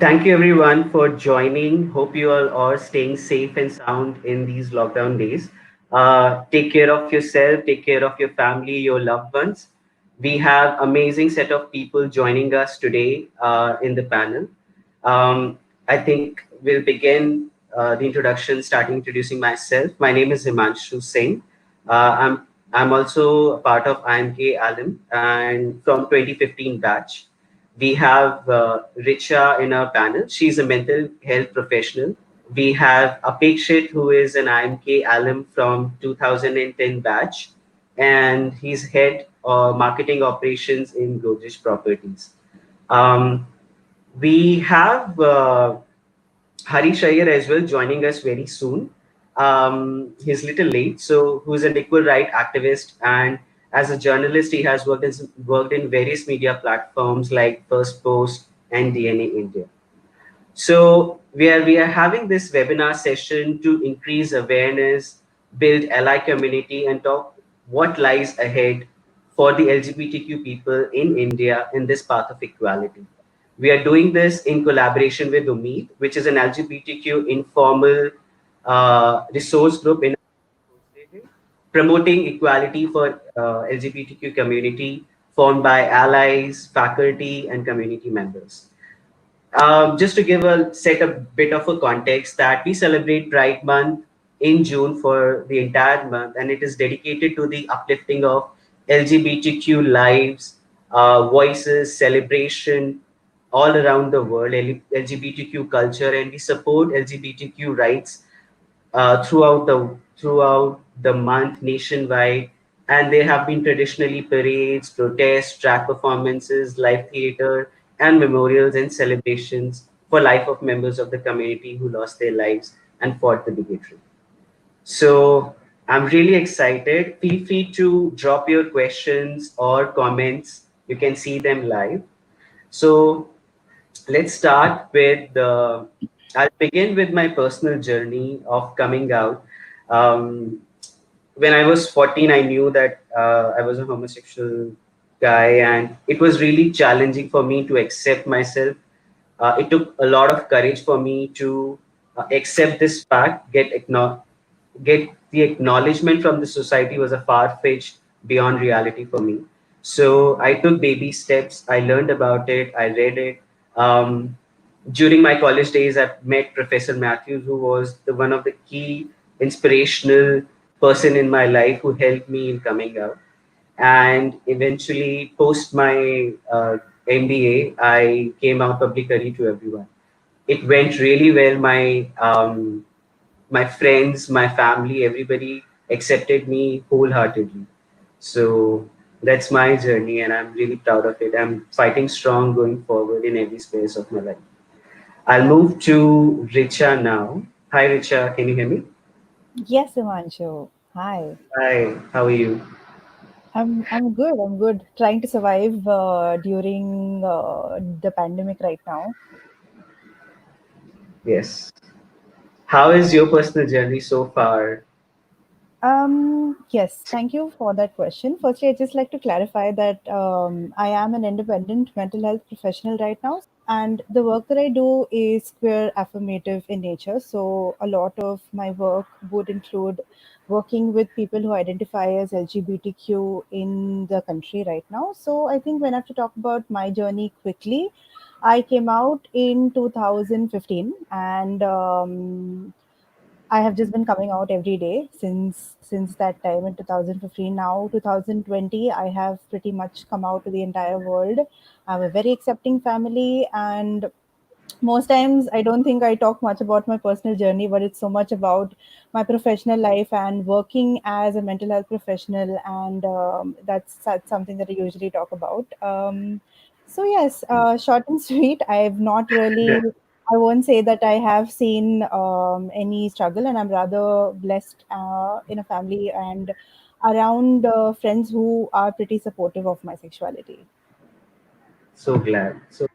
Thank you everyone for joining. Hope you all are staying safe and sound in these lockdown days. Take care of yourself, take care of your family, your loved ones. We have amazing set of people joining us today in the panel. I think we'll begin the introduction, starting introducing myself. My name is Himanshu Singh. I'm also a part of IIMK alum and from 2015 batch. We have Richa in our panel. She's a mental health professional. We have Apekshit, who is an IMK alum from 2010 batch, and he's head marketing operations in Godrej Properties. Um, we have Harrish Iyer as well joining us very soon. He's a little late, so who's an equal right activist, and as a journalist, he has worked in various media platforms like First Post and DNA India. So we are having this webinar session to increase awareness, build ally community, and talk what lies ahead for the LGBTQ people in India in this path of equality. We are doing this in collaboration with Umeed, which is an LGBTQ informal resource group in promoting equality for LGBTQ community formed by allies, faculty, and community members. Just to give a set a bit of a context that we celebrate Pride Month in June for the entire month, and it is dedicated to the uplifting of LGBTQ lives, voices, celebration all around the world, LGBTQ culture, and we support LGBTQ rights throughout the month nationwide. And there have been traditionally parades, protests, track performances, live theater, and memorials and celebrations for life of members of the community who lost their lives and fought the bigotry. So I'm really excited. Feel free to drop your questions or comments. You can see them live. So let's start with I'll begin with my personal journey of coming out. Um, when I was 14, I knew that I was a homosexual guy, and it was really challenging for me to accept myself. It took a lot of courage for me to accept this fact, get the acknowledgement from the society was a far-fetched beyond reality for me. So I took baby steps. I learned about it. I read it. Um, During my college days, I met Professor Matthews, who was one of the key inspirational person in my life who helped me in coming out. And eventually, post my MBA, I came out publicly to everyone. It went really well. My friends, my family, everybody accepted me wholeheartedly. So that's my journey, and I'm really proud of it. I'm fighting strong going forward in every space of my life. I'll move to Richa now. Hi, Richa. Can you hear me? Yes, Himanshu. Hi. Hi. How are you? I'm good. I'm good. Trying to survive during the pandemic right now. Yes. How is your personal journey so far? Yes, thank you for that question. Firstly, I'd just like to clarify that I am an independent mental health professional right now, and the work that I do is queer affirmative in nature. So, a lot of my work would include working with people who identify as LGBTQ in the country right now. So, I think when I have to talk about my journey quickly, I came out in 2015, and I have just been coming out every day since that time in 2015. Now 2020, I have pretty much come out to the entire world. I have a very accepting family, and most times I don't think I talk much about my personal journey, but it's so much about my professional life and working as a mental health professional, and that's something that I usually talk about. So yes, short and sweet. I've not really. I won't say that I have seen any struggle, and I'm rather blessed in a family and around friends who are pretty supportive of my sexuality. So glad. So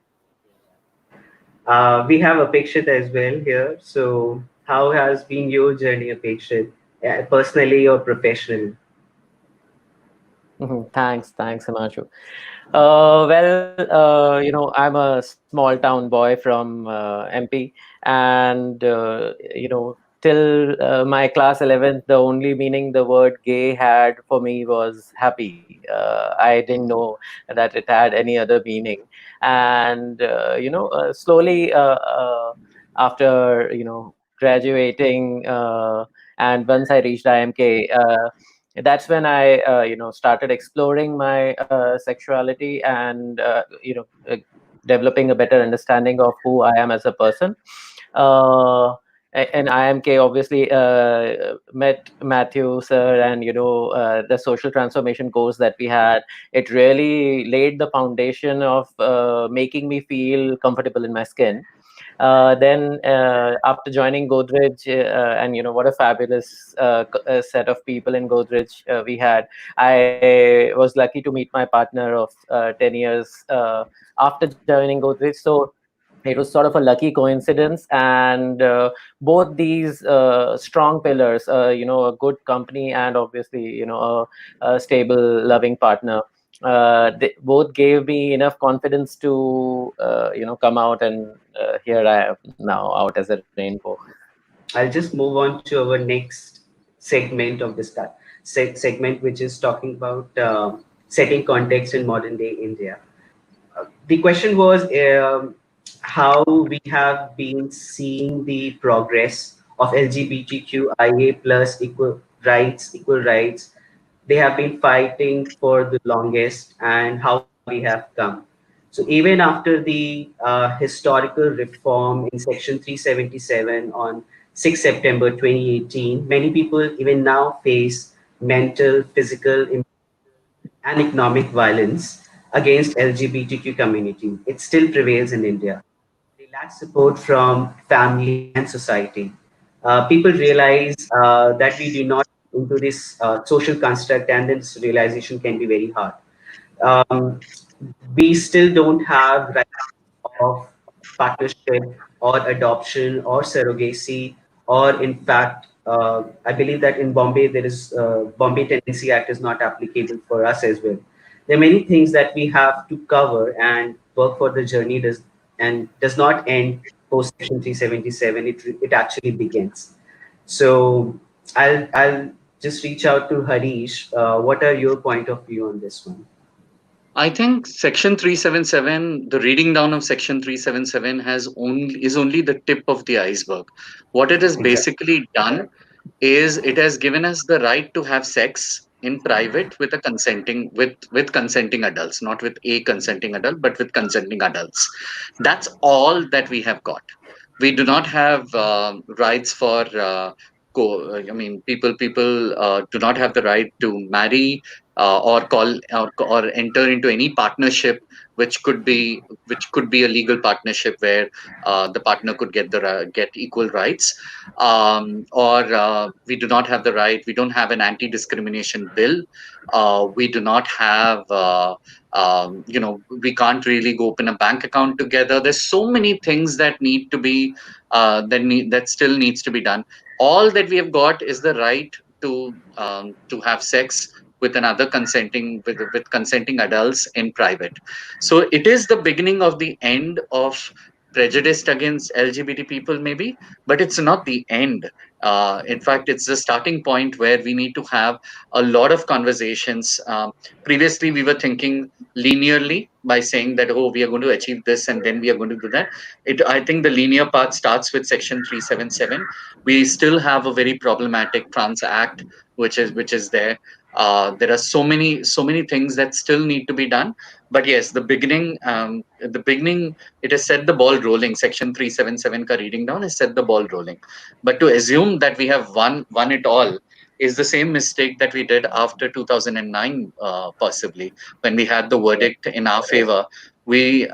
we have Apekshit as well here. So how has been your journey, Apekshit, personally or professionally? Thanks, Himanshu. I'm a small town boy from MP, and till my class 11th, the only meaning the word gay had for me was happy. I didn't know that it had any other meaning, and slowly after graduating, and once I reached IMK. That's when I started exploring my sexuality and developing a better understanding of who I am as a person. uh, and IMK obviously met Matthew sir, and the social transformation course that we had. It really laid the foundation of making me feel comfortable in my skin. Then after joining Godrej, and what a fabulous set of people in Godrej we had. I was lucky to meet my partner of 10 years after joining Godrej. So it was sort of a lucky coincidence, and both these strong pillars, a good company and obviously a stable loving partner, they both gave me enough confidence to come out, and here I am now out as a rainbow. I'll just move on to our next segment of this segment, which is talking about setting context in modern day India. The question was how we have been seeing the progress of LGBTQIA plus equal rights. They have been fighting for the longest, and how far we have come. So even after the historical reform in Section 377 on 6 September 2018, many people even now face mental, physical, and economic violence against LGBTQ community. It still prevails in India. They lack support from family and society. People realize that we do not into this social construct, and this realization can be very hard. Um, we still don't have rights of partnership or adoption or surrogacy, or in fact, I believe that in Bombay there is Bombay Tenancy Act is not applicable for us as well. There are many things that we have to cover, and work for the journey does not end post Section 377. It actually begins. So I'll just reach out to Harish. What are your point of view on this one? I think Section 377, the reading down of Section 377 is only the tip of the iceberg. What it has Exactly. basically done is it has given us the right to have sex in private with a consenting consenting adults, not with a consenting adult, but with consenting adults. That's all that we have got. We do not have rights for I mean, people do not have the right to marry or enter into any partnership which could be a legal partnership where the partner could get equal rights, or we do not have the right. We don't have an anti-discrimination bill. We do not have. We can't really go open a bank account together. There's so many things that need to be that still needs to be done. All that we have got is the right to have sex with another with consenting adults in private. So it is the beginning of the end of prejudice against LGBT people, maybe, but it's not the end. In fact, it's the starting point where we need to have a lot of conversations. Previously, we were thinking linearly by saying that, oh, we are going to achieve this and then we are going to do that. I think the linear path starts with Section 377. We still have a very problematic Trans Act, which is there. There are so many things that still need to be done. But yes, the beginning, it has set the ball rolling. Section 377 ka reading down has set the ball rolling. But to assume that we have won it all is the same mistake that we did after 2009, possibly, when we had the verdict in our favor. We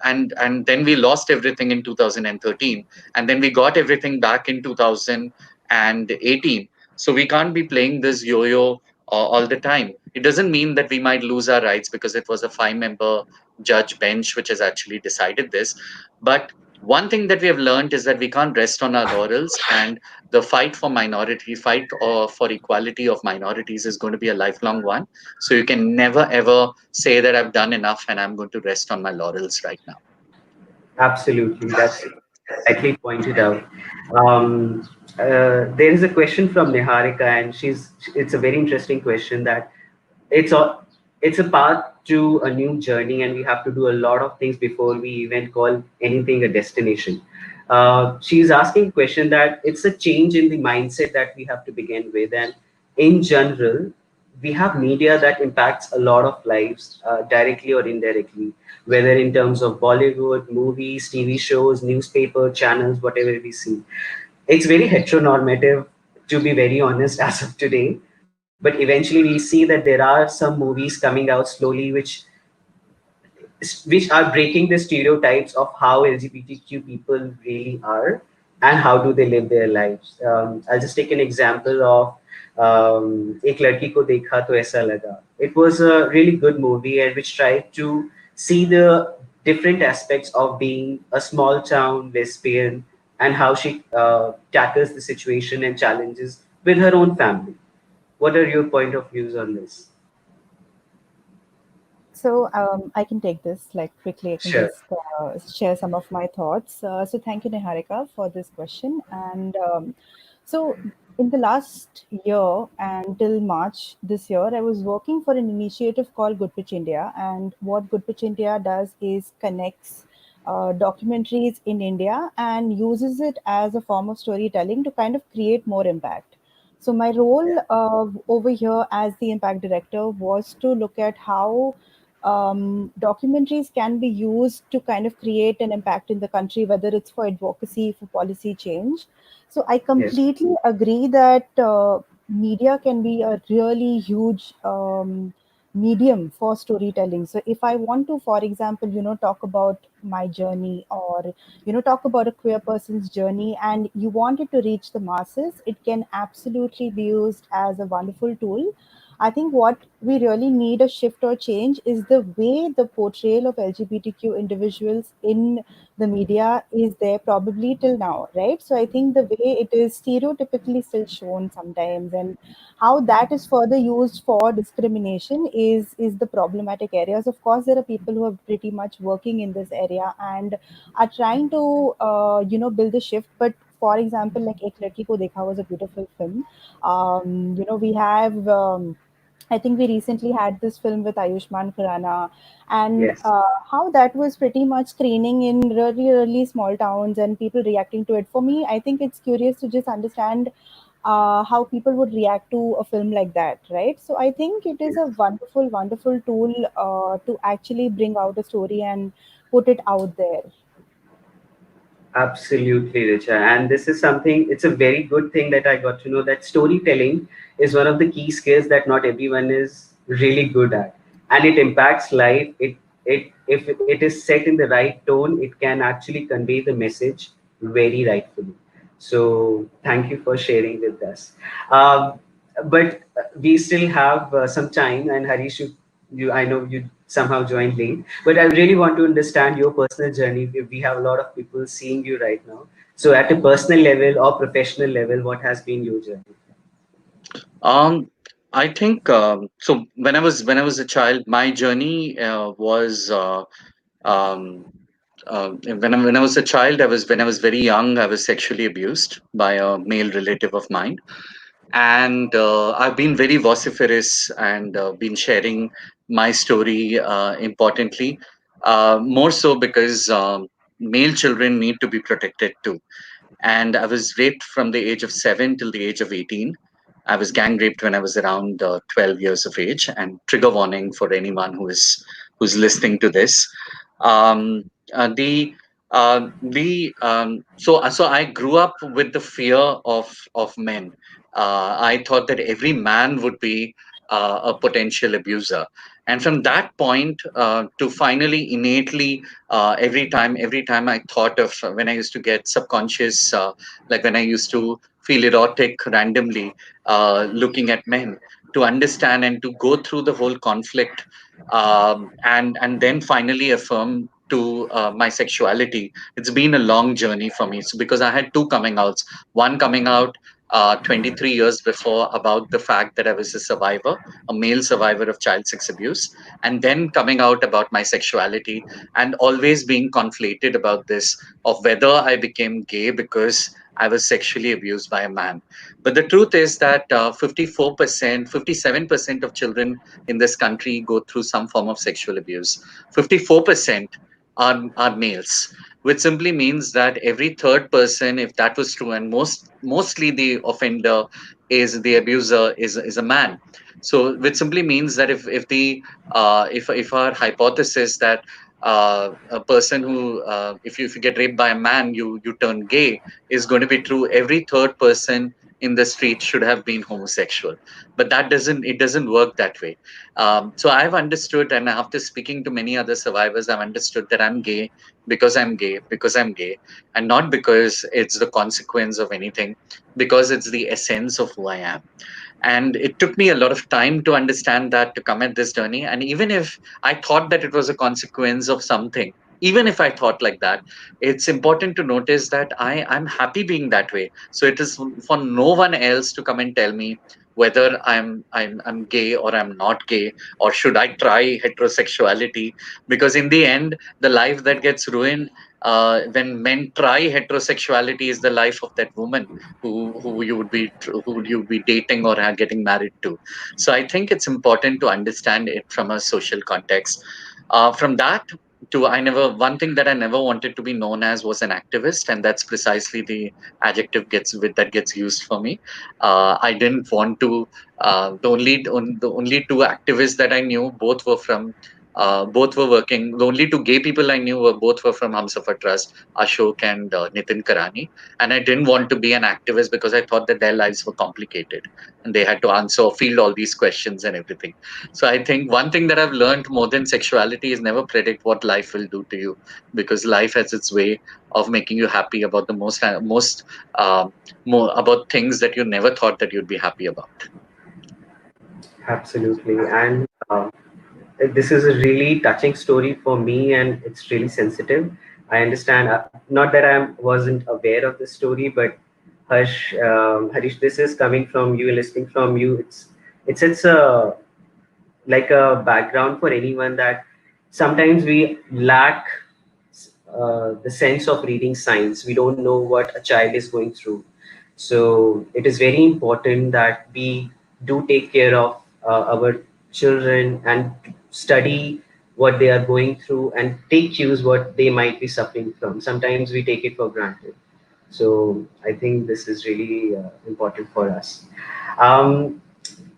and then we lost everything in 2013, and then we got everything back in 2018. So we can't be playing this yo-yo all the time. It doesn't mean that we might lose our rights because it was a five-member judge bench which has actually decided this. But One thing that we have learned is that we can't rest on our laurels, and the fight for equality of minorities is going to be a lifelong one. So you can never ever say that I've done enough and I'm going to rest on my laurels right now. Absolutely, that's rightly pointed out. There is a question from Niharika, and it's a very interesting question that it's a it's a path to a new journey, and we have to do a lot of things before we even call anything a destination. She's asking a question that it's a change in the mindset that we have to begin with, and in general, we have media that impacts a lot of lives, directly or indirectly, whether in terms of Bollywood, movies, TV shows, newspaper, channels, whatever we see. It's very heteronormative, to be very honest, as of today. But eventually, we see that there are some movies coming out slowly, which are breaking the stereotypes of how LGBTQ people really are and how do they live their lives. I'll just take an example of एक लड़की को देखा तो ऐसा लगा. It was a really good movie and which tried to see the different aspects of being a small town lesbian and how she tackles the situation and challenges with her own family. What are your point of views on this? So I can take this like quickly. I can Sure. just share some of my thoughts. So thank you, Niharika, for this question. And so in the last year and till March this year, I was working for an initiative called Good Pitch India. And what Good Pitch India does is connects documentaries in India and uses it as a form of storytelling to kind of create more impact. So my role over here as the impact director was to look at how documentaries can be used to kind of create an impact in the country, whether it's for advocacy, for policy change. So I Yes. completely agree that media can be a really huge medium for storytelling. So if I want to, for example, talk about my journey, or talk about a queer person's journey, and you want it to reach the masses, it can absolutely be used as a wonderful tool. I think what we really need a shift or change is the way the portrayal of LGBTQ individuals in the media is there probably till now, right? So I think the way it is stereotypically still shown sometimes, and how that is further used for discrimination is the problematic areas. Of course, there are people who are pretty much working in this area and are trying to build a shift. But for example, like Ek Ladki Ko Dekha was a beautiful film. We have I think we recently had this film with Ayushmann Khurrana, and Yes. how that was pretty much screening in really, really small towns and people reacting to it. For me, I think it's curious to just understand how people would react to a film like that, right? So I think it is a Yes. wonderful, wonderful tool to actually bring out a story and put it out there. Absolutely, Richa. And this is something, it's a very good thing that I got to know that storytelling is one of the key skills that not everyone is really good at. And it impacts life. If it is set in the right tone, it can actually convey the message very rightfully. So thank you for sharing with us. Um, but we still have some time, and Harish, I know you somehow joined late, but I really want to understand your personal journey. We have a lot of people seeing you right now. So, at a personal level or professional level, what has been your journey? Um, I think so. When I was a child, my journey was when I was a child. When I was very young. I was sexually abused by a male relative of mine, and I've been very vociferous and been sharing my story importantly, more so because male children need to be protected too. And I was raped from the age of 7 till the age of 18. I was gang raped when I was around 12 years of age. And trigger warning for anyone who's listening to this. Um, the so I grew up with the fear of men. I thought that every man would be a potential abuser, and from that point to finally innately every time I thought of when I used to get subconscious, like when I used to feel erotic randomly, looking at men, to understand and to go through the whole conflict, and then finally affirm to my sexuality, it's been a long journey for me. So because I had two coming outs, one coming out 23 years before about the fact that I was a survivor, a male survivor of child sex abuse, and then coming out about my sexuality, and always being conflated about this of whether I became gay because I was sexually abused by a man. But the truth is that 54%, 57% of children in this country go through some form of sexual abuse. 54% are males, which simply means that every third person, if that was true, and mostly the offender is the abuser is a man. So, which simply means that if our hypothesis that a person who if you get raped by a man, you turn gay, is going to be true, every third person in the street should have been homosexual. But that doesn't it doesn't work that way. So I've understood, and after speaking to many other survivors, I've understood that I'm gay because I'm gay, and not because it's the consequence of anything, because it's the essence of who I am. And it took me a lot of time to understand that, to come at this journey. And even if I thought that it was a consequence of something, even if I thought like that, it's important to notice that I'm happy being that way. So it is for no one else to come and tell me whether I'm gay or I'm not gay, or should I try heterosexuality. Because in the end, the life that gets ruined when men try heterosexuality is the life of that woman who you would be dating or are getting married to. So I think it's important to understand it from a social context. From that to I never one thing that I never wanted to be known as was an activist, and that's precisely the adjective that gets used for me. I didn't want to. The only two activists that I knew, both were working. The only two gay people I knew both were from Humsafar Trust, Ashok and Nitin Karani. And I didn't want to be an activist because I thought that their lives were complicated and they had to answer or field all these questions and everything. So I think one thing that I've learned more than sexuality is never predict what life will do to you, because life has its way of making you happy about the more about things that you never thought that you'd be happy about. Absolutely. And this is a really touching story for me, and it's really sensitive. I understand, not that I wasn't aware of the story, but Harish, this is coming from you, listening from you. It's a like a background for anyone that sometimes we lack the sense of reading signs. We don't know what a child is going through. So it is very important that we do take care of our children and study what they are going through and take cues what they might be suffering from. Sometimes we take it for granted. So I think this is really important for us. Um,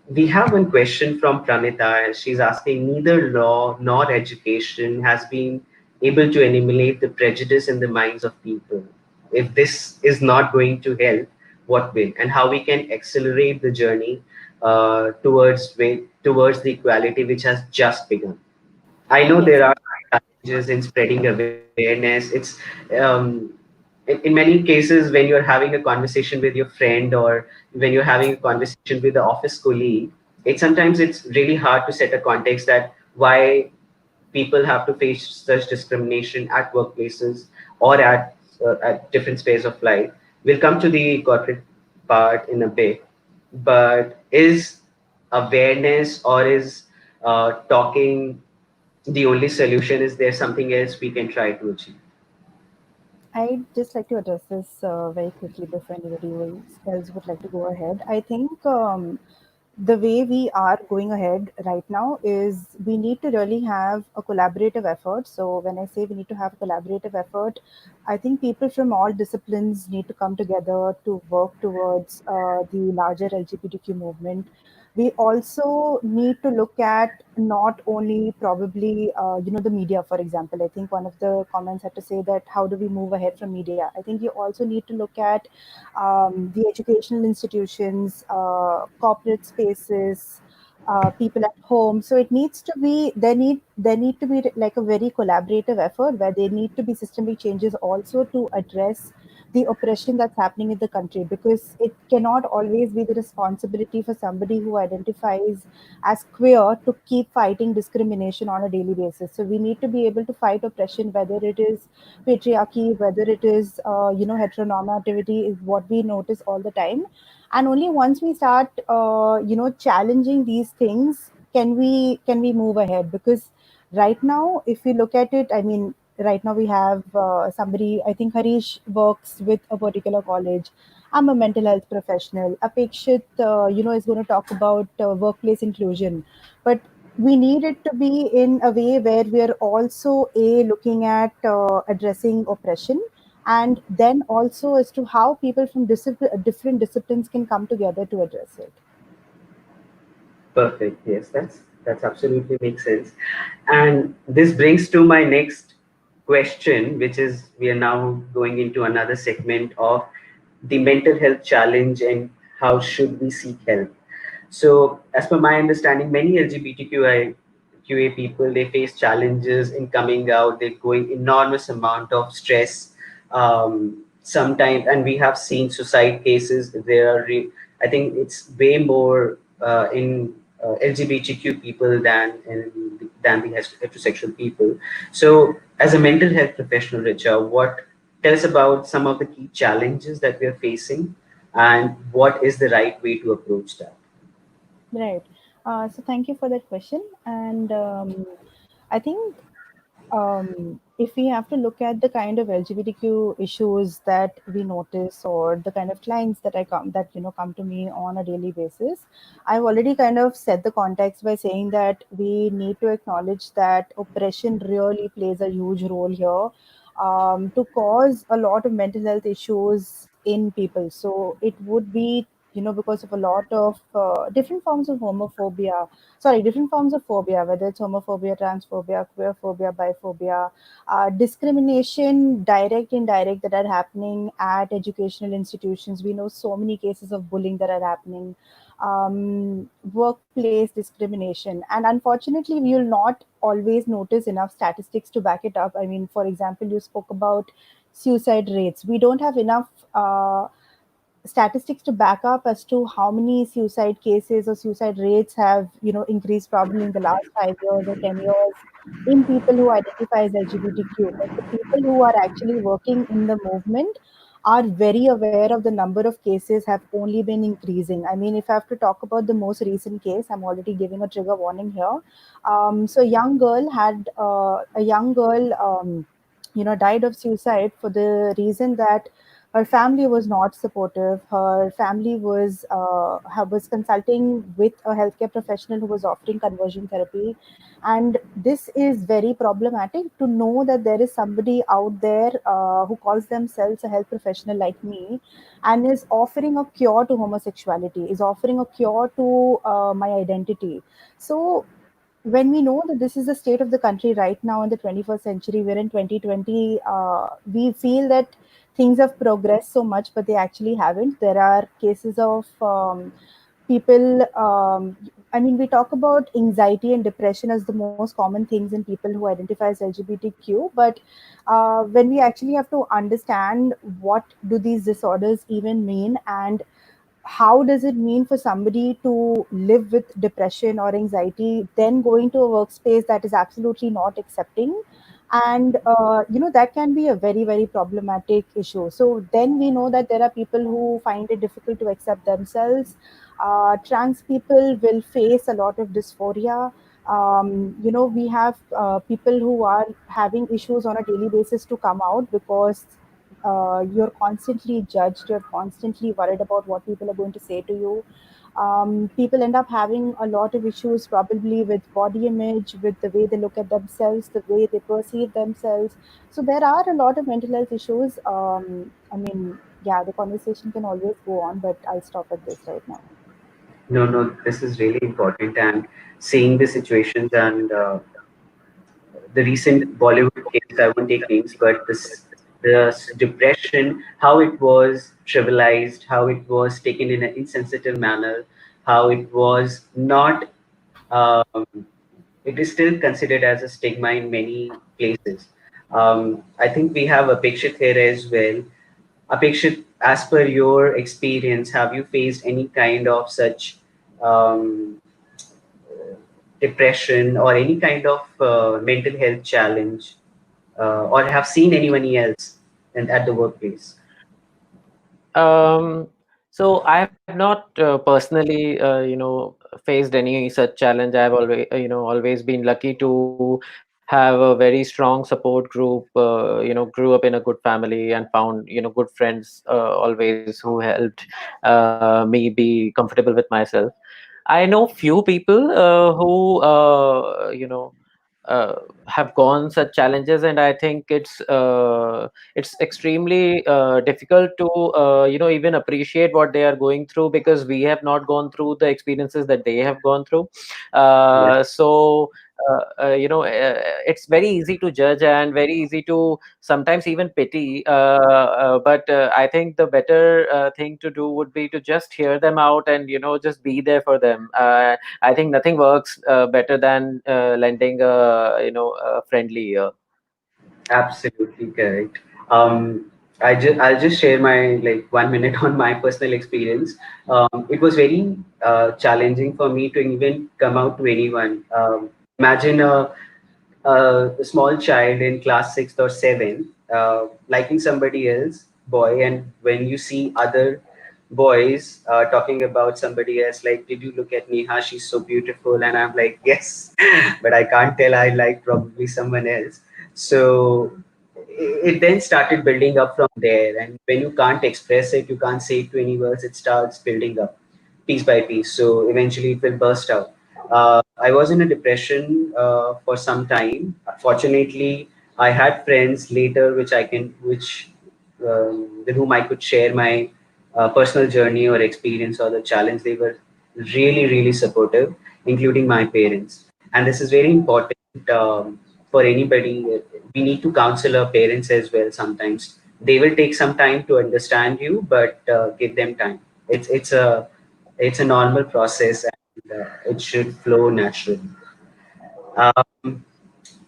we have one question from Pranita, and she's asking, neither law nor education has been able to eliminate the prejudice in the minds of people. If this is not going to help, what will? And how we can accelerate the journey towards the equality which has just begun. I know Yes. there are challenges in spreading awareness. It's um, in many cases when you're having a conversation with your friend, or when you're having a conversation with the office colleague, it's really hard to set a context that why people have to face such discrimination at workplaces or at different spheres of life. We'll come to the corporate part in a bit, but is awareness, or is talking the only solution? Is there something else we can try to achieve? I'd just like to address this very quickly before anybody else would like to go ahead. I think the way we are going ahead right now is we need to really have a collaborative effort. So when I say we need to have a collaborative effort, I think people from all disciplines need to come together to work towards the larger LGBTQ movement. We also need to look at not only probably the media, for example. I think one of the comments had to say that how do we move ahead from media. I think you also need to look at the educational institutions, corporate spaces, people at home. So it needs to be there need to be like a very collaborative effort where there need to be systemic changes also to address the oppression that's happening in the country, because it cannot always be the responsibility for somebody who identifies as queer to keep fighting discrimination on a daily basis. So we need to be able to fight oppression, whether it is patriarchy, whether it is heteronormativity, is what we notice all the time. And only once we start challenging these things can we move ahead. Because right now, if we look at it, I mean, right now we have somebody, I think Harish works with a particular college. I'm a mental health professional. Apekshit, is going to talk about workplace inclusion. But we need it to be in a way where we are also looking at addressing oppression, and then also as to how people from different disciplines can come together to address it. Perfect. Yes, that's absolutely makes sense. And this brings to my next question, which is we are now going into another segment of the mental health challenge and how should we seek help. So, as per my understanding, many LGBTQA people, they face challenges in coming out. They're going enormous amount of stress. Sometimes, and we have seen suicide cases. I think it's way more in LGBTQ people than the heterosexual people. So, as a mental health professional, Richa, what tell us about some of the key challenges that we are facing, and what is the right way to approach that? Right. So thank you for that question. And I think if we have to look at the kind of LGBTQ issues that we notice, or the kind of clients that come to me on a daily basis, I've already kind of set the context by saying that we need to acknowledge that oppression really plays a huge role here, to cause a lot of mental health issues in people. So it would be, because of a lot of different forms of homophobia, sorry, different forms of phobia, whether it's homophobia, transphobia, queerphobia, biphobia, discrimination, direct, indirect, that are happening at educational institutions. We know so many cases of bullying that are happening, workplace discrimination. And unfortunately, we will not always notice enough statistics to back it up. I mean, for example, you spoke about suicide rates. We don't have enough statistics to back up as to how many suicide cases or suicide rates have increased probably in the last 5 years or 10 years in people who identify as LGBTQ. But the people who are actually working in the movement are very aware of the number of cases have only been increasing. I mean, if I have to talk about the most recent case, I'm already giving a trigger warning here. So a young girl died of suicide for the reason that her family was not supportive. Her family was consulting with a healthcare professional who was offering conversion therapy, and this is very problematic, to know that there is somebody out there who calls themselves a health professional like me, and is offering a cure to homosexuality, is offering a cure to my identity. So when we know that this is the state of the country right now in the 21st century, we're in 2020, we feel that things have progressed so much, but they actually haven't. There are cases of people, I mean, we talk about anxiety and depression as the most common things in people who identify as LGBTQ, but when we actually have to understand what do these disorders even mean, and how does it mean for somebody to live with depression or anxiety, then going to a workspace that is absolutely not accepting, and that can be a very, very problematic issue. So then we know that there are people who find it difficult to accept themselves. Trans people will face a lot of dysphoria. We have people who are having issues on a daily basis to come out, because you're constantly judged, you're constantly worried about what people are going to say to you. People end up having a lot of issues, probably with body image, with the way they look at themselves, the way they perceive themselves. So there are a lot of mental health issues. I mean, yeah, the conversation can always go on, but I'll stop at this right now. No, no, this is really important. And seeing the situations and the recent Bollywood case, I won't take names, but the depression, how it was trivialized, how it was taken in an insensitive manner, how it was not, um, it is still considered as a stigma in many places. I think we have Apekshit here as well. Apekshit, as per your experience, have you faced any kind of such um, depression or any kind of mental health challenge, or have seen anyone else at the workplace? Um, so I have not personally, faced any such challenge. I've always, always been lucky to have a very strong support group. Grew up in a good family and found, good friends always who helped me be comfortable with myself. I know few people who uh, have gone such challenges, and I think it's extremely difficult to even appreciate what they are going through, because we have not gone through the experiences that they have gone through. Yes, So it's very easy to judge and very easy to sometimes even pity, but I think the better thing to do would be to just hear them out and just be there for them. I think nothing works better than lending a friendly ear. absolutely correct. I'll just share my like 1 minute on my personal experience. It was very challenging for me to even come out to anyone. Imagine a small child in class sixth or seventh liking somebody else boy, and when you see other boys talking about somebody else, like, did you look at Neha, she's so beautiful, and I'm like, yes, but I can't tell, I like probably someone else. So it then started building up from there, and when you can't express it, you can't say it to any words, it starts building up piece by piece. So eventually it will burst out. I was in a depression for some time. Fortunately, I had friends later, with whom I could share my personal journey or experience or the challenge. They were really, really supportive, including my parents. And this is very important for anybody. We need to counsel our parents as well. Sometimes they will take some time to understand you, but give them time. It's a normal process, and it should flow naturally. Um,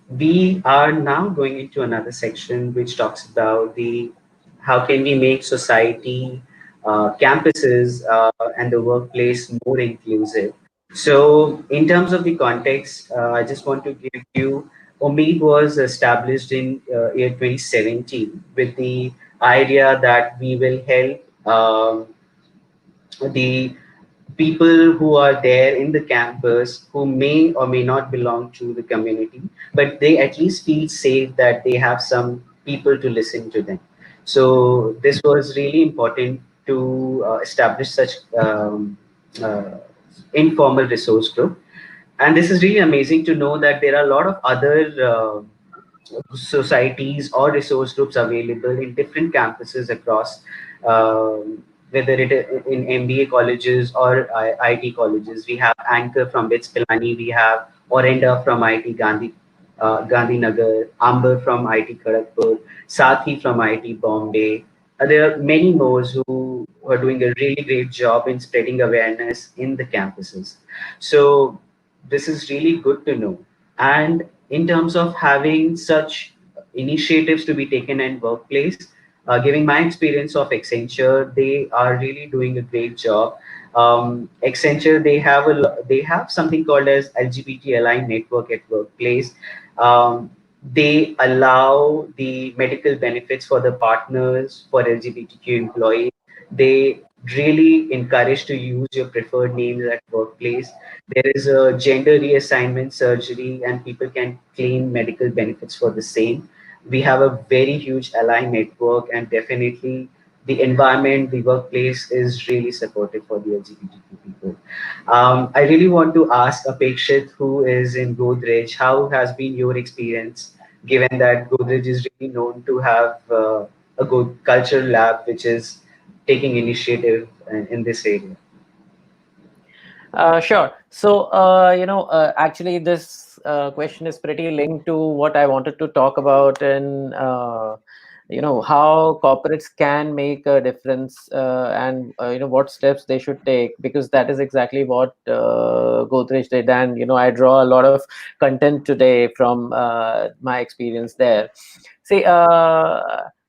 we are now going into another section which talks about the how can we make society, campuses, and the workplace more inclusive. So, in terms of the context, I just want to give you. Omid was established in year 2017 with the idea that we will help the people who are there in the campus who may or may not belong to the community, but they at least feel safe that they have some people to listen to them. So this was really important to establish such uh, informal resource group. And this is really amazing to know that there are a lot of other societies or resource groups available in different campuses across, whether it in MBA colleges or IT colleges. We have Anchor from BITS Pilani, we have Orenda from IT Gandhinagar, Amber from IT Kharagpur, Sathi from IT Bombay. There are many more who are doing a really great job in spreading awareness in the campuses. So this is really good to know. And in terms of having such initiatives to be taken in workplace, giving my experience of Accenture, they are really doing a great job. Accenture, they have something called as LGBT aligned network at workplace. They allow the medical benefits for the partners for LGBTQ employees. They really encourage to use your preferred names at workplace. There is a gender reassignment surgery, and people can claim medical benefits for the same. We have a very huge ally network, and definitely the environment, the workplace is really supportive for the LGBTQ people. I really want to ask Apekshit, who is in Godrej, how has been your experience, given that Godrej is really known to have a good cultural lab which is taking initiative in this area? Sure. So, actually, this question is pretty linked to what I wanted to talk about in, how corporates can make a difference, and, what steps they should take, because that is exactly what Godrej did. And, I draw a lot of content today from my experience there. See,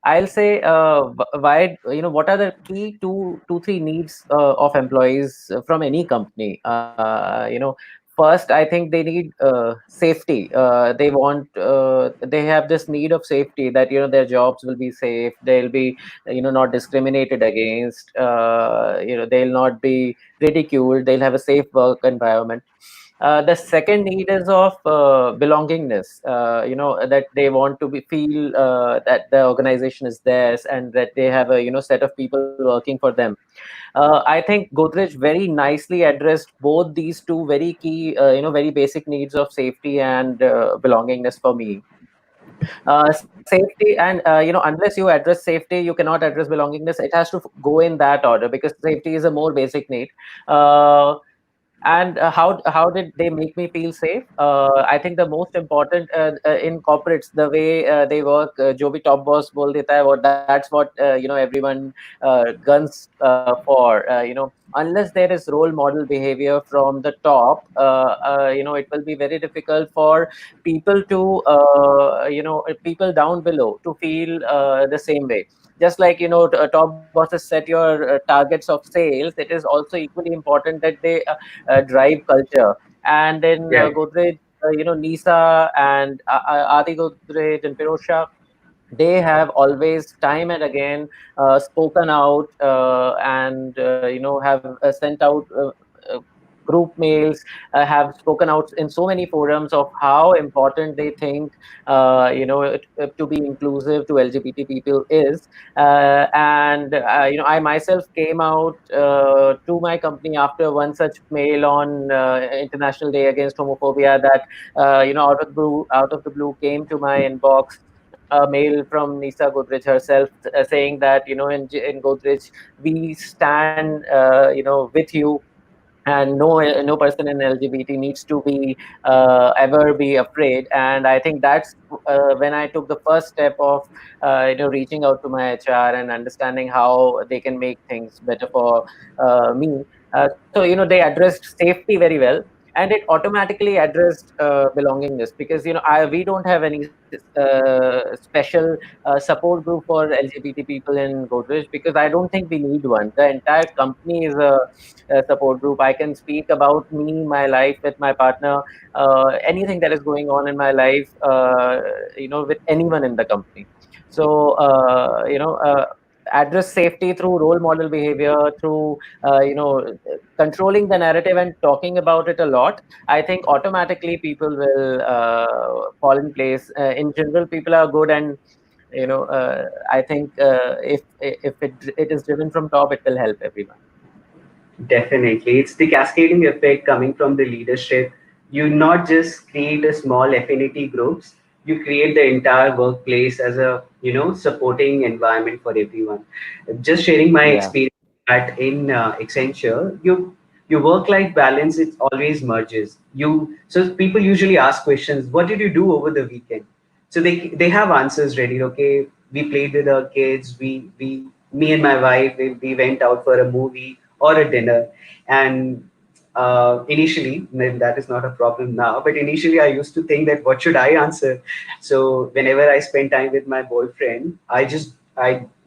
I'll say, why, what are the key two, three needs of employees from any company? First, I think they need safety. They have this need of safety, that, their jobs will be safe. They'll be, not discriminated against. They'll not be ridiculed. They'll have a safe work environment. The second need is of belongingness. That they want to feel that the organization is theirs, and that they have a, set of people working for them. I think Godrej very nicely addressed both these two very key, very basic needs of safety and belongingness for me. Safety, and unless you address safety, you cannot address belongingness. It has to go in that order, because safety is a more basic need. Uh, and how did they make me feel safe? I think the most important, in corporates, the way they work, जो भी top boss बोल देता है, that's what everyone guns for. Unless there is role model behavior from the top, it will be very difficult for people to, people down below to feel the same way. Just like, top bosses set your targets of sales, it is also equally important that they drive culture. And then Yeah. Godrej, Nisa and Adi Godrej and Pirosha, they have always time and again spoken out, and have sent out group mails, have spoken out in so many forums of how important they think to be inclusive to LGBT people is. And I myself came out to my company after one such mail on International Day Against Homophobia, that out of the blue came to my inbox a mail from Nisa Godrej herself, saying that, in Godrej we stand with you, and no person in LGBT needs to be ever be afraid. And I think that's when I took the first step of reaching out to my HR and understanding how they can make things better for me. So they addressed safety very well, and it automatically addressed belongingness, because we don't have any special support group for LGBT people in Godrej, because I don't think we need one. The entire company is a support group. I can speak about me, my life with my partner, anything that is going on in my life, with anyone in the company. So, address safety through role model behavior, through, controlling the narrative and talking about it a lot. I think automatically people will fall in place. In general, people are good, and I think if it is driven from top, it will help everyone. Definitely. It's the cascading effect coming from the leadership. You not just create a small affinity groups, you create the entire workplace as a, supporting environment for everyone. Just sharing my Yeah. experience at in Accenture, your work-life balance, it always merges. So people usually ask questions, what did you do over the weekend? So they have answers ready. Okay, we played with our kids, we me and my wife, we went out for a movie or a dinner. And initially, that is not a problem now, but initially I used to think that what should I answer. So whenever I spend time with my boyfriend, I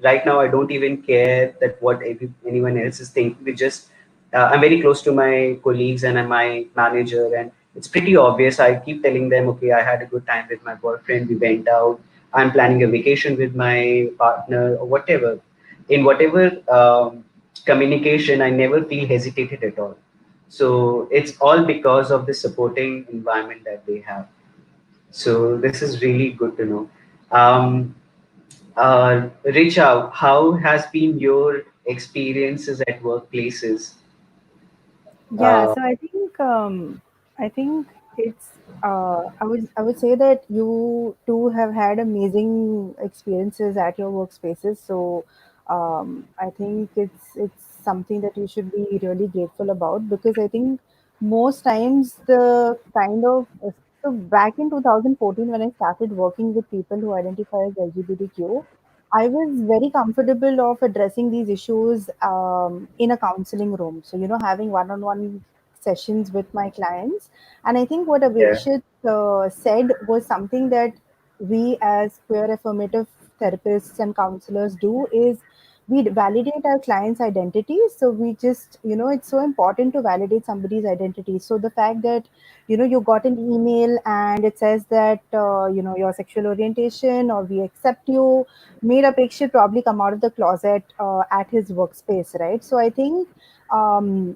right now I don't even care that what anyone else is thinking. We just I'm very close to my colleagues and my manager, and it's pretty obvious. I keep telling them, okay, I had a good time with my boyfriend, we went out, I'm planning a vacation with my partner, or whatever. In whatever communication, I never feel hesitated at all. So it's all because of the supporting environment that they have. So this is really good to know. Richa, how has been your experiences at workplaces? Yeah, Uh, so I think it's I would say that you too have had amazing experiences at your workspaces. So I think it's something that you should be really grateful about, because I think most times the kind of so back in 2014 when I started working with people who identify as LGBTQ, I was very comfortable of addressing these issues in a counseling room. So, having one-on-one sessions with my clients. And I think what yeah, Apekshit said was something that we as queer affirmative therapists and counselors do is we validate our client's identity. So we just, it's so important to validate somebody's identity. So the fact that, you got an email and it says that, your sexual orientation, or we accept you, made Apekshit probably come out of the closet at his workspace, right? So I think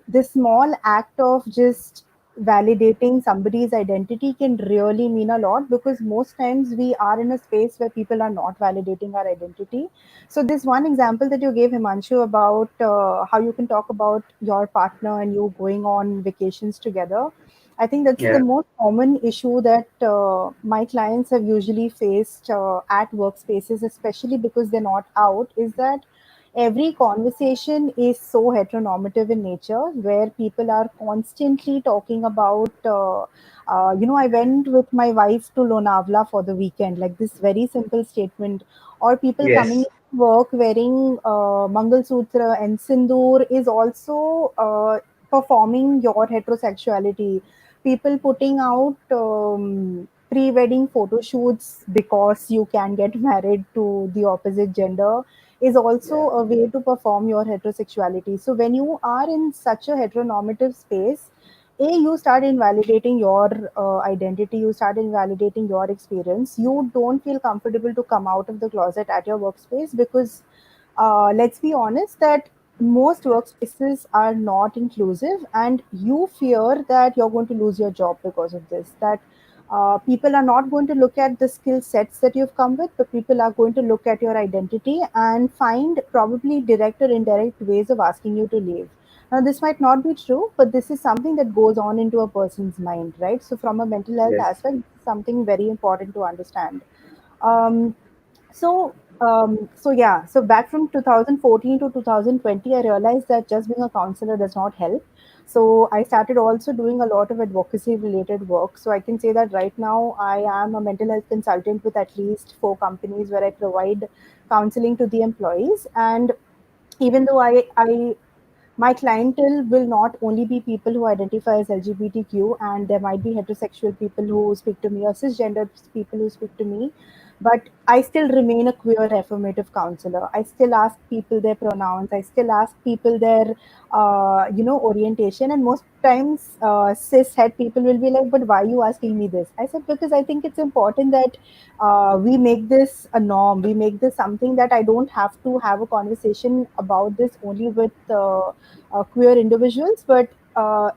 this small act of just validating somebody's identity can really mean a lot, because most times we are in a space where people are not validating our identity. So this one example that you gave, Himanshu, about how you can talk about your partner and you going on vacations together, I think that's the Yeah. most common issue that my clients have usually faced at workspaces, especially because they're not out, is that every conversation is so heteronormative in nature, where people are constantly talking about, I went with my wife to Lonavala for the weekend, like this very simple statement. Or people coming Yes. to work wearing Mangal Sutra and Sindoor is also performing your heterosexuality. People putting out pre-wedding photo shoots because you can get married to the opposite gender is also Yeah. a way to perform your heterosexuality. So when you are in such a heteronormative space, you start invalidating your identity, you start invalidating your experience. You don't feel comfortable to come out of the closet at your workspace, because let's be honest that most workspaces are not inclusive, and you fear that you're going to lose your job because of this. That people are not going to look at the skill sets that you've come with, but people are going to look at your identity and find probably direct or indirect ways of asking you to leave. Now, this might not be true, but this is something that goes on into a person's mind, right? So, from a mental health Yes. aspect, it's something very important to understand. Um, so yeah, so back from 2014 to 2020, I realized that just being a counselor does not help. So I started also doing a lot of advocacy related work. So I can say that right now I am a mental health consultant with at least 4 companies where I provide counseling to the employees. And even though I my clientele will not only be people who identify as LGBTQ, and there might be heterosexual people who speak to me or cisgender people who speak to me, but I still remain a queer affirmative counselor. I still ask people their pronouns. I still ask people their, orientation. And most times, cis het people will be like, "But why are you asking me this?" I said, because I think it's important that we make this a norm. We make this something that I don't have to have a conversation about this only with queer individuals. But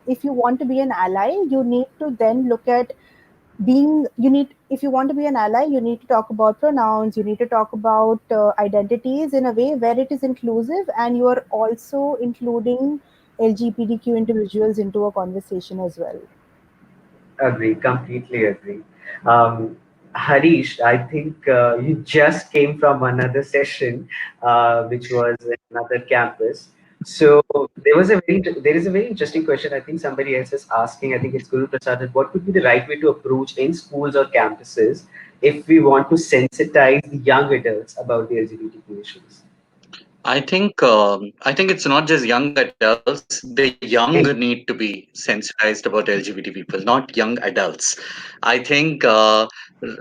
if you want to be an ally, you need to then look at if you want to be an ally, you need to talk about pronouns, you need to talk about identities in a way where it is inclusive, and you are also including LGBTQ individuals into a conversation as well. Agree, completely agree. Um, Harish, I think you just came from another session, which was in another campus. So there is a very interesting question. I think somebody else is asking. I think it's Guru Prasad. That what would be the right way to approach in schools or campuses if we want to sensitize the young adults about the LGBTQ issues? I think it's not just young adults. The young need to be sensitized about LGBT people, not young adults. I think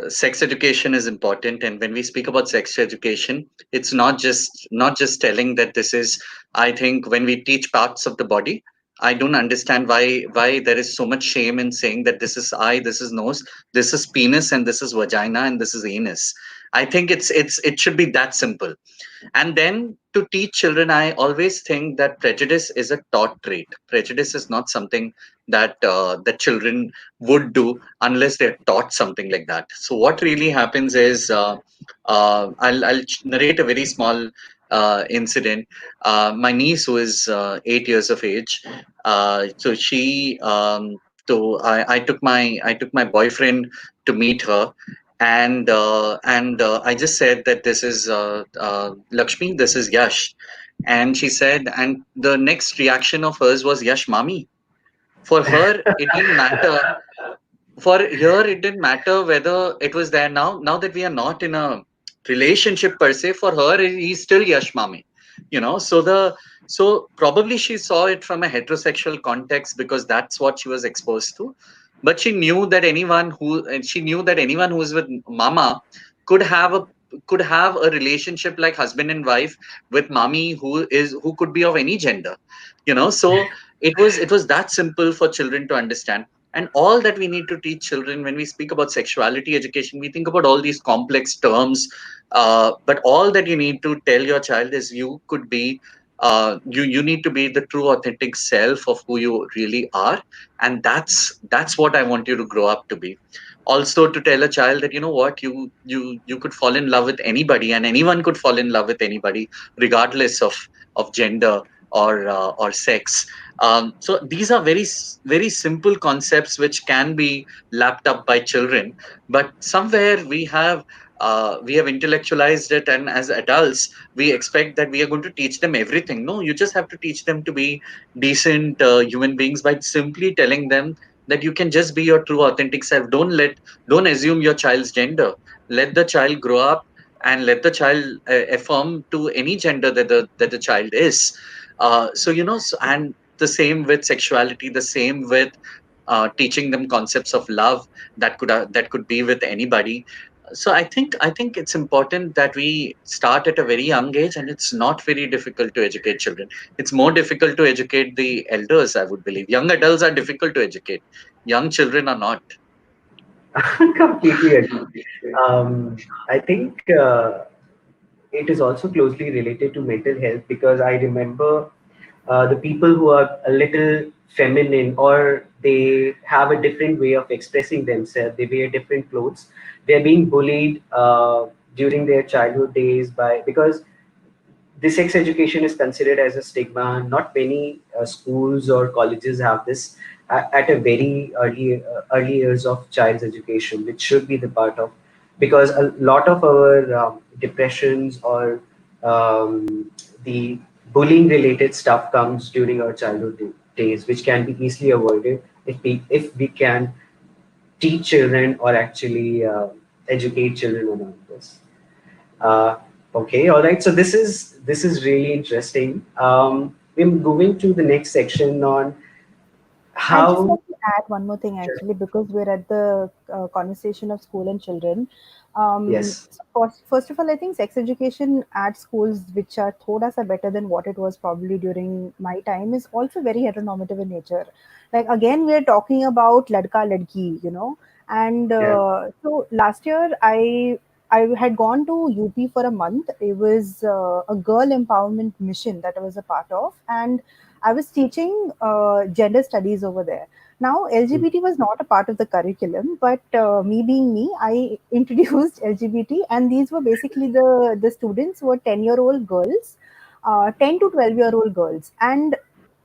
sex education is important, and when we speak about sex education, it's not just telling that this is. I think when we teach parts of the body, I don't understand why there is so much shame in saying that this is eye, this is nose, this is penis, and this is vagina, and this is anus. I think it should be that simple. And then to teach children, I always think that prejudice is a taught trait. Prejudice is not something that children would do unless they're taught something like that. So what really happens is, I'll narrate a very small incident. My niece, who is 8 years of age, so she so I took my boyfriend to meet her, and I just said that this is Lakshmi, this is Yash, and she said, and the next reaction of hers was Yash, mommy. For her, it didn't matter. For her, it didn't matter whether it was there. Now that we are not in a relationship per se, for her, he's still Yash, mommy. So probably she saw it from a heterosexual context because that's what she was exposed to. But she knew that anyone who is with mama could have could have a relationship like husband and wife with mommy who could be of any gender, so it was that simple for children to understand. And all that we need to teach children when we speak about sexuality education, we think about all these complex terms, but all that you need to tell your child is you could be you need to be the true authentic self of who you really are, and that's what I want you to grow up to be. Also, to tell a child that, you know what, you could fall in love with anybody, and anyone could fall in love with anybody regardless of gender or sex. So these are very simple concepts which can be lapped up by children, but somewhere we have intellectualized it, and as adults we expect that we are going to teach them everything. No, you just have to teach them to be decent human beings by simply telling them that you can just be your true authentic self. Don't assume your child's gender. Let the child grow up, and let the child affirm to any gender that the child is. And the same with sexuality, the same with teaching them concepts of love that could be with anybody. So I think it's important that we start at a very young age, and it's not very difficult to educate children. It's more difficult to educate the elders, I would believe. Young adults are difficult to educate. Young children are not. Completely agree. I think it is also closely related to mental health, because I remember the people who are a little feminine, or they have a different way of expressing themselves, they wear different clothes, they're being bullied during their childhood days because the sex education is considered as a stigma. Not many schools or colleges have this at a very early years of child's education, which should be the part of, because a lot of our depressions or the bullying related stuff comes during our childhood days, which can be easily avoided if we can teach children, or actually educate children about this. Uh, okay, all right. So this is really interesting. We're moving to the next section on I just how. want to add one more thing Sure. actually, because we're at the conversation of school and children. Yes. So first of all, I think sex education at schools, which are thoda sa better than what it was probably during my time, is also very heteronormative in nature. Like again, we're talking about ladka ladki. And Yeah. so last year, I had gone to UP for a month. It was a girl empowerment mission that I was a part of, and I was teaching gender studies over there. Now, Mm. LGBT was not a part of the curriculum, but me being me, I introduced LGBT, and these were basically the students were 10-year-old girls, 10 to 12-year-old girls, and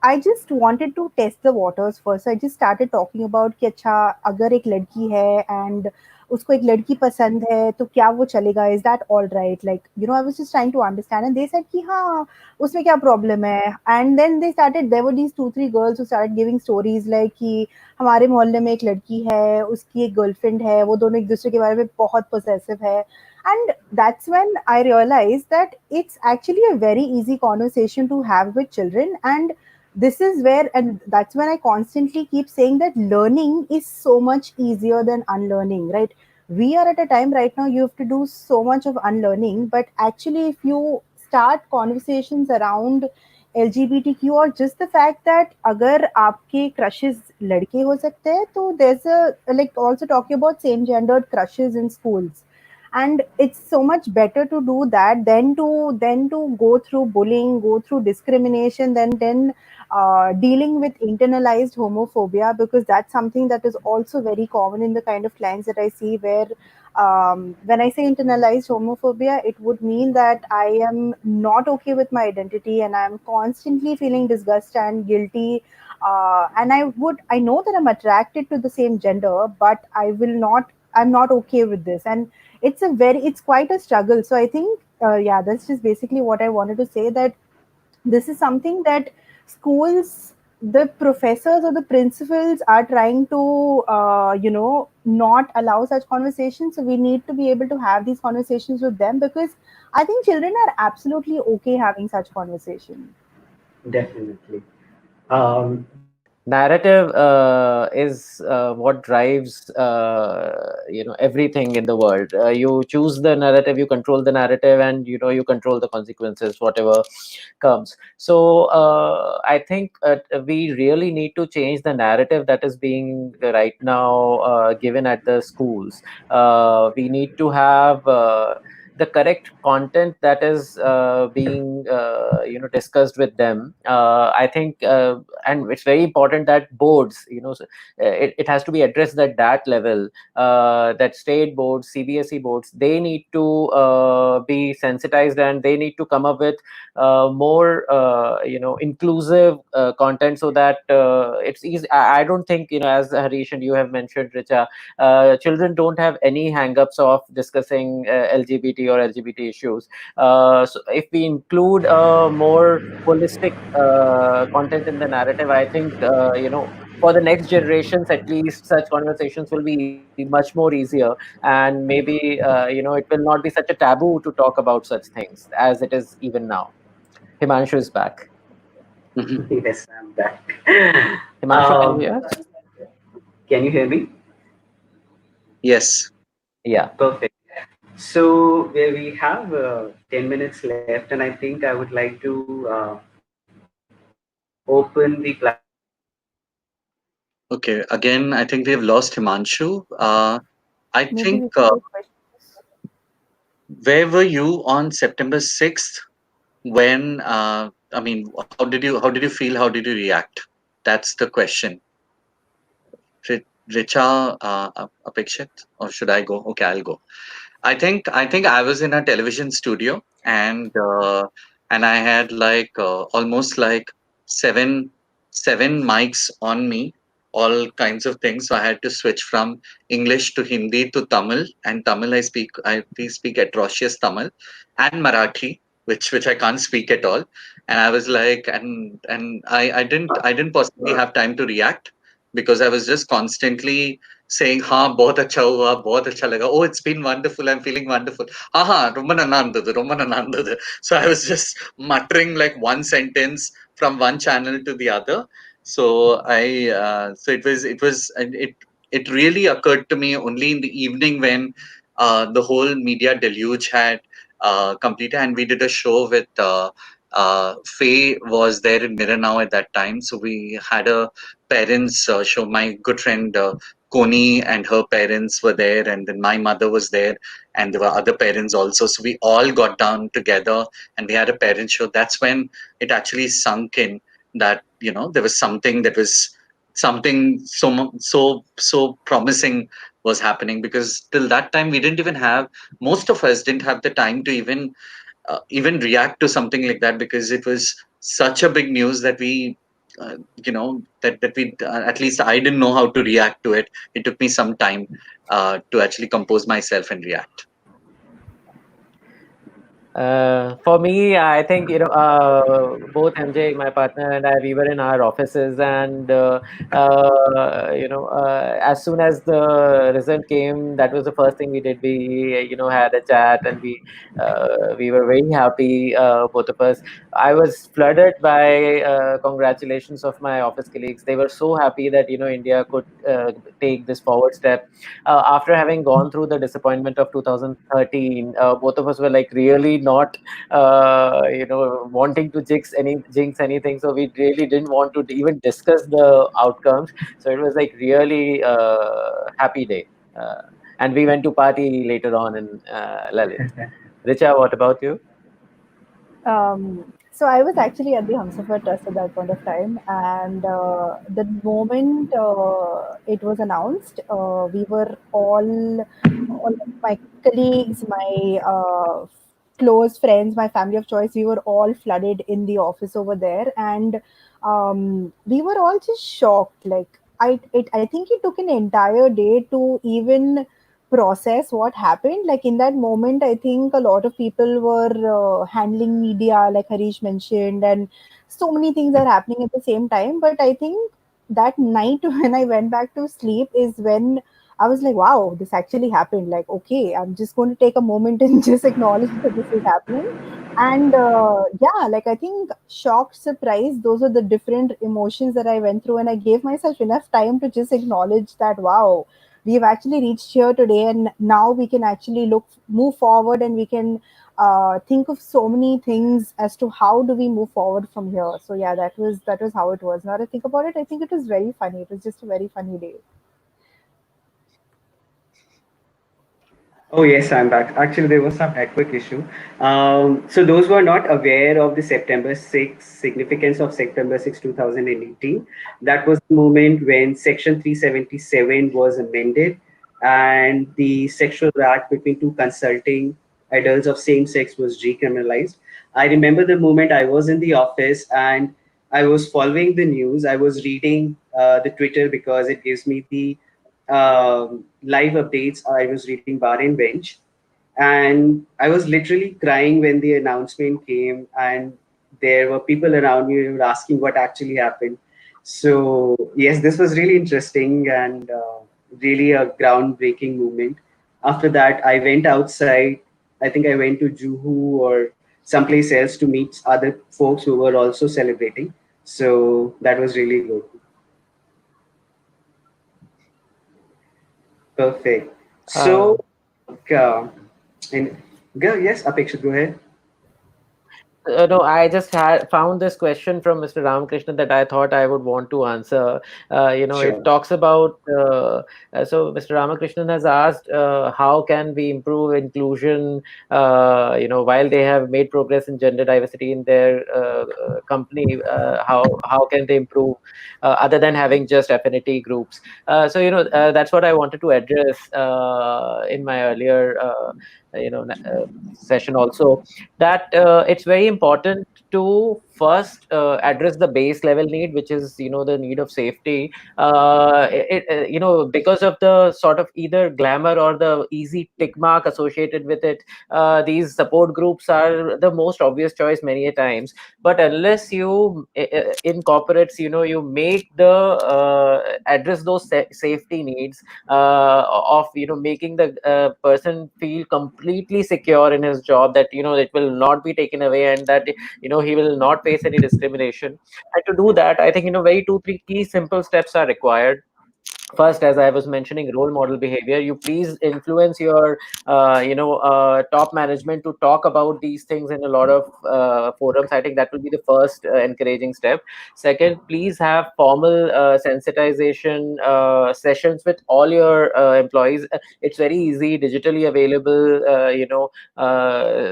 I just wanted to test the waters first. So I just started talking about कि अच्छा अगर एक लड़की है and उसको एक लड़की पसंद है तो क्या वो चलेगा, is that all right, like I was just trying to understand, and they said कि हाँ उसमें क्या प्रॉब्लम है. And then they started, there were these 2 3 girls who started giving stories like कि हमारे मोहल्ले में एक लड़की है, उसकी एक गर्लफ्रेंड है, वो दोनों एक दूसरे के बारे में बहुत possessive है. And that's when I realized that it's actually a very easy conversation to have with children. And this is where, and that's when I constantly keep saying that learning is so much easier than unlearning, right? We are at a time right now, you have to do so much of unlearning, but actually if you start conversations around LGBTQ, or just the fact that अगर आपके crushes लड़के हो सकते हैं, तो there's a, like, also talking about same gendered crushes in schools. And it's so much better to do that than to go through bullying, go through discrimination, then dealing with internalized homophobia, because that's something that is also very common in the kind of clients that I see, where when I say internalized homophobia, it would mean that I am not okay with my identity and I'm constantly feeling disgust and guilty. And I know that I'm attracted to the same gender, but I'm not okay with this. And it's quite a struggle. So I think, yeah, that's just basically what I wanted to say, that this is something that schools, the professors or the principals are trying to not allow such conversations. So we need to be able to have these conversations with them, because I think children are absolutely okay having such conversation. Definitely. Um, narrative is what drives everything in the world. You choose the narrative, you control the narrative, and you control the consequences, whatever comes. So I think we really need to change the narrative that is being right now given at the schools. We need to have the correct content that is being discussed with them. I think and it's very important that boards, it has to be addressed at that level, that state boards, CBSE boards, they need to be sensitized, and they need to come up with more inclusive content, so that it's easy. I don't think, as Harish and you have mentioned, Richa, children don't have any hang-ups of discussing LGBT or LGBT issues. So if we include more holistic content in the narrative, I think for the next generations, at least, such conversations will be much more easier, and maybe it will not be such a taboo to talk about such things as it is even now. Himanshu is back. Mhm. Yes, I'm back. Himanshu, can you hear us? Can you hear me? Yes. Yeah. Perfect. So we have 10 minutes left, and I think I would like to open the platform for questions. Okay. Again, I think we have lost Himanshu. I Maybe think, we can take questions. where were you on September 6th? When, I mean, how did you feel? How did you react? That's the question. Richa, Apekshit, or should I go? Okay, I'll go. I think I was in a television studio, and I had like almost like seven seven mics on me, all kinds of things. So I had to switch from English to Hindi to Tamil, and Tamil I speak atrocious Tamil, and Marathi, which I can't speak at all. And I was like, and I didn't possibly have time to react because I was just constantly saying, "हाँ बहुत अच्छा हुआ, बहुत अच्छा लगा. Oh, it's been wonderful. I'm feeling wonderful. हाँ हाँ ரொம்ப நல்லா இருந்தது, ரொம்ப நல்லா இருந்தது." So I was just muttering like one sentence from one channel to the other. So it was and it really occurred to me only in the evening when the whole media deluge had completed, and we did a show with Faye was there in Mirror Now at that time. So we had a parents show. My good friend Koni and her parents were there, and then my mother was there, and there were other parents also. So we all got down together and we had a parent show. That's when it actually sunk in that there was something that was something so promising was happening, because till that time we didn't even have, most of us didn't have the time to even react to something like that, because it was such a big news that we that we at least I didn't know how to react to it. It took me some time to actually compose myself and react. For me, I think both MJ, my partner, and I, we were in our offices, and as soon as the result came, that was the first thing we did. We had a chat, and we were very happy, both of us. I was flooded by congratulations of my office colleagues. They were so happy that India could take this forward step after having gone through the disappointment of 2013. Both of us were like really not wanting to jinx anything, so we really didn't want to even discuss the outcomes. So it was like really happy day, and we went to party later on in Lalit. Richa, what about you? So I was actually at the Humsafar Trust at that point of time, and the moment it was announced, we were all of my colleagues, my close friends, my family of choice, we were all flooded in the office over there, and we were all just shocked. Like I think it took an entire day to even process what happened. Like in that moment, I think a lot of people were handling media, like Harish mentioned, and so many things are happening at the same time. But I think that night when I went back to sleep is when I was like, wow, this actually happened. Like, okay, I'm just going to take a moment and just acknowledge that this is happening. And yeah, like I think shock, surprise, those are the different emotions that I went through, and I gave myself enough time to just acknowledge that wow, we've actually reached here today, and now we can actually move forward, and we can think of so many things as to how do we move forward from here. So yeah, that was how it was. Now that I think about it, I think it was very funny. It was just a very funny day. Oh yes, I'm back. Actually, there was some network issue. So those who are not aware of the September 6th significance of September 6, 2018, that was the moment when Section 377 was amended, and the sexual act between two consulting adults of same sex was decriminalized. I remember the moment I was in the office and I was following the news. I was reading the Twitter because it gives me the live updates. I was reading Bar and Bench, and I was literally crying when the announcement came, and there were people around me who were asking what actually happened. So yes, this was really interesting and really a groundbreaking moment. After that, I went outside. I think I went to Juhu or someplace else to meet other folks who were also celebrating. So that was really good. Perfect. So, Uh, uh, and go, yes, Apekshit, go ahead. No, I just had found this question from Mr. Ramakrishnan that I thought I would want to answer. It Sure. talks about so Mr. Ramakrishnan has asked how can we improve inclusion, while they have made progress in gender diversity in their company, how can they improve other than having just affinity groups? That's what I wanted to address in my earlier session also, that it's very important to first address the base level need, which is the need of safety. Because of the sort of either glamour or the easy tick mark associated with it, these support groups are the most obvious choice many a times. But unless you in corporates, you make the address those safety needs of making the person feel completely secure in his job, that it will not be taken away, and that he will not face any discrimination. And to do that, I think very two three key simple steps are required. First, as I was mentioning, role model behavior. You please influence your top management to talk about these things in a lot of forums. I think that will be the first encouraging step. Second, please have formal sensitization sessions with all your employees. It's very easy, digitally available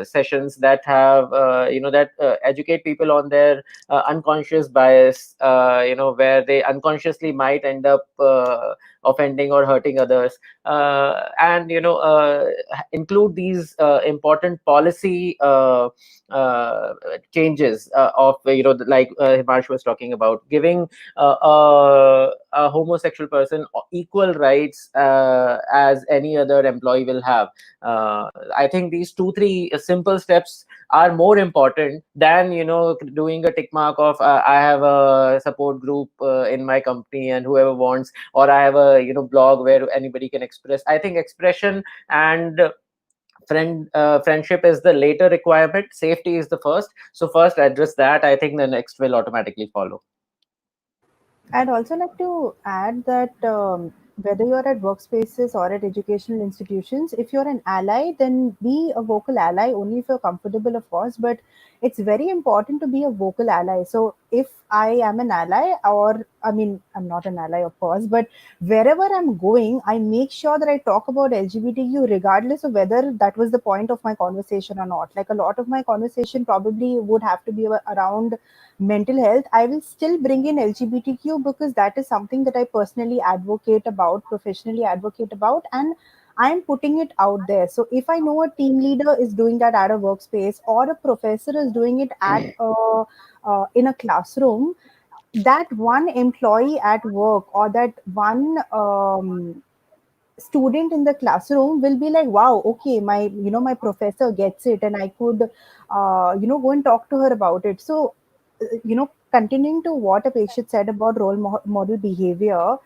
sessions that have that educate people on their unconscious bias, where they unconsciously might end up offending or hurting others, and include these important policy changes of like Himanshu was talking about, giving a homosexual person equal rights as any other employee will have. I think these two three simple steps are more important than doing a tick mark of I have a support group in my company, and whoever wants, or I have a blog where anybody can express. I think expression and friendship is the later requirement. Safety is the first. So first address that. I think the next will automatically follow. I'd also like to add that whether you're at workspaces or at educational institutions, if you're an ally, then be a vocal ally only if you're comfortable, of course. But it's very important to be a vocal ally. So if I am an ally, or I mean, I'm not an ally, of course, but wherever I'm going, I make sure that I talk about LGBTQ regardless of whether that was the point of my conversation or not. Like a lot of my conversation probably would have to be around mental health. I will still bring in LGBTQ because that is something that I personally advocate about, professionally advocate about, and I'm putting it out there. So if I know a team leader is doing that at a workspace, or a professor is doing it at in a classroom, that one employee at work, or that one student in the classroom will be like, wow, okay, my professor gets it, and I could go and talk to her about it. So continuing to what Apekshit said about role model behavior,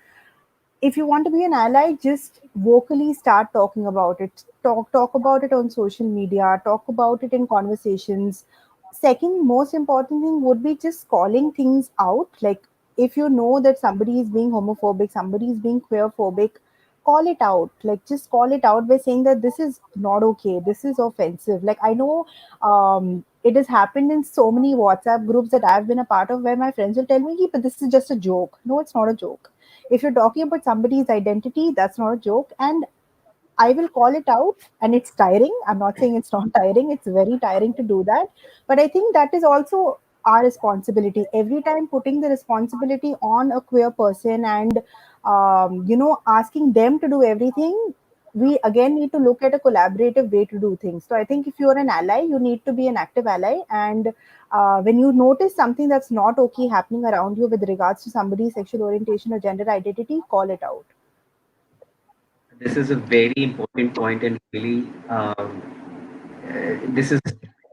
if you want to be an ally, just vocally start talking about it. Talk about it on social media. Talk about it in conversations. Second most important thing would be just calling things out. Like if you know that somebody is being homophobic, somebody is being queerphobic, call it out. Like just call it out by saying that this is not okay. This is offensive. Like I know it has happened in so many WhatsApp groups that I've been a part of where my friends will tell me, "Hey, but this is just a joke." No, it's not a joke. If you're talking about somebody's identity, that's not a joke. And I will call it out, and it's tiring. I'm not saying it's not tiring, it's very tiring to do that. But I think that is also our responsibility. Every time putting the responsibility on a queer person and, asking them to do everything, we again need to look at a collaborative way to do things. So I think if you're an ally, you need to be an active ally. And when you notice something that's not okay happening around you with regards to somebody's sexual orientation or gender identity, call it out. This is a very important point, and really, this is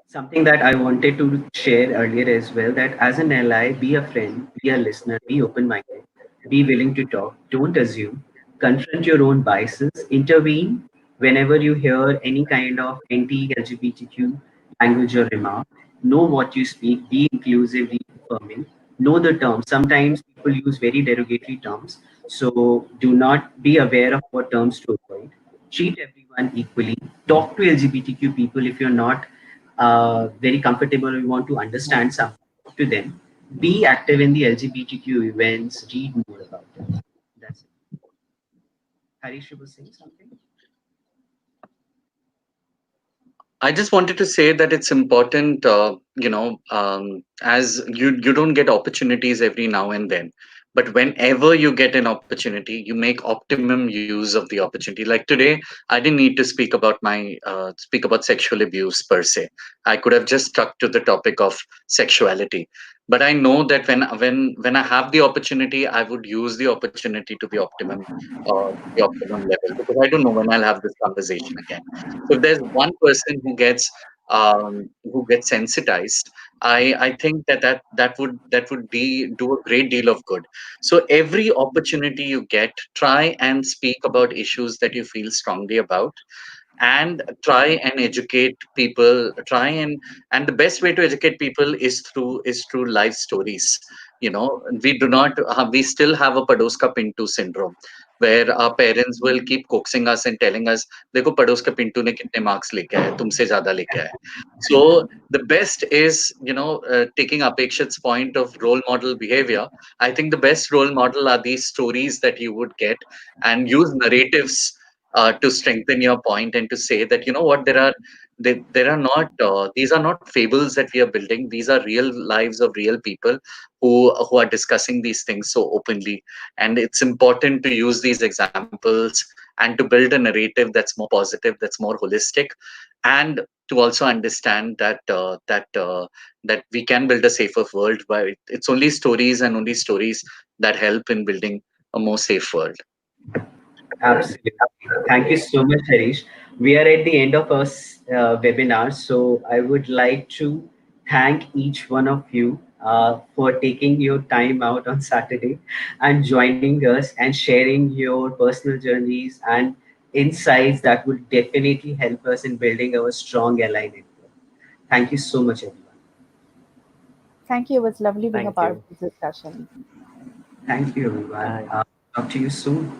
something that I wanted to share earlier as well. That as an ally, be a friend, be a listener, be open minded, be willing to talk, don't assume, confront your own biases, intervene whenever you hear any kind of anti LGBTQ language or remark. Know what you speak, be inclusive, be affirming, know the terms. Sometimes people use very derogatory terms, so do not be aware of what terms to avoid. Treat everyone equally. Talk to LGBTQ people if you're not very comfortable or you want to understand something. Talk to them. Be active in the LGBTQ events. Read more about it. That's it. Harish, you were saying something? I just wanted to say that it's important, as you don't get opportunities every now and then, but whenever you get an opportunity, you make optimum use of the opportunity. Like today, I didn't need to speak about sexual abuse per se. I could have just stuck to the topic of sexuality. But I know that when I have the opportunity, I would use the opportunity to the optimum level, because I don't know when I'll have this conversation again. So if there's one person who gets sensitized, I think that would be do a great deal of good. So every opportunity you get, try and speak about issues that you feel strongly about, and try and educate people. And the best way to educate people is through life stories. We still have a padoska pintu syndrome, where our parents will keep coaxing us and telling us, देखो पड़ोस का पिंटू ने कितने marks लेके आया, तुमसे ज्यादा लेके आया. So the best is, taking Apekshit's point of role model behavior. I think the best role model are these stories that you would get, and use narratives to strengthen your point, and to say that, you know what, there are not these are not fables that we are building. These are real lives of real people who are discussing these things so openly. And it's important to use these examples and to build a narrative that's more positive, that's more holistic, and to also understand that we can build a safer world by it's only stories, and only stories that help in building a more safe world. Absolutely. Thank you so much, Harish. We are at the end of our webinar, so I would like to thank each one of you for taking your time out on Saturday and joining us and sharing your personal journeys and insights that would definitely help us in building our strong ally network. Thank you so much, everyone. Thank you. It was lovely being a Thank part of you. this discussion. Thank you, everyone. Bye. Talk to you soon.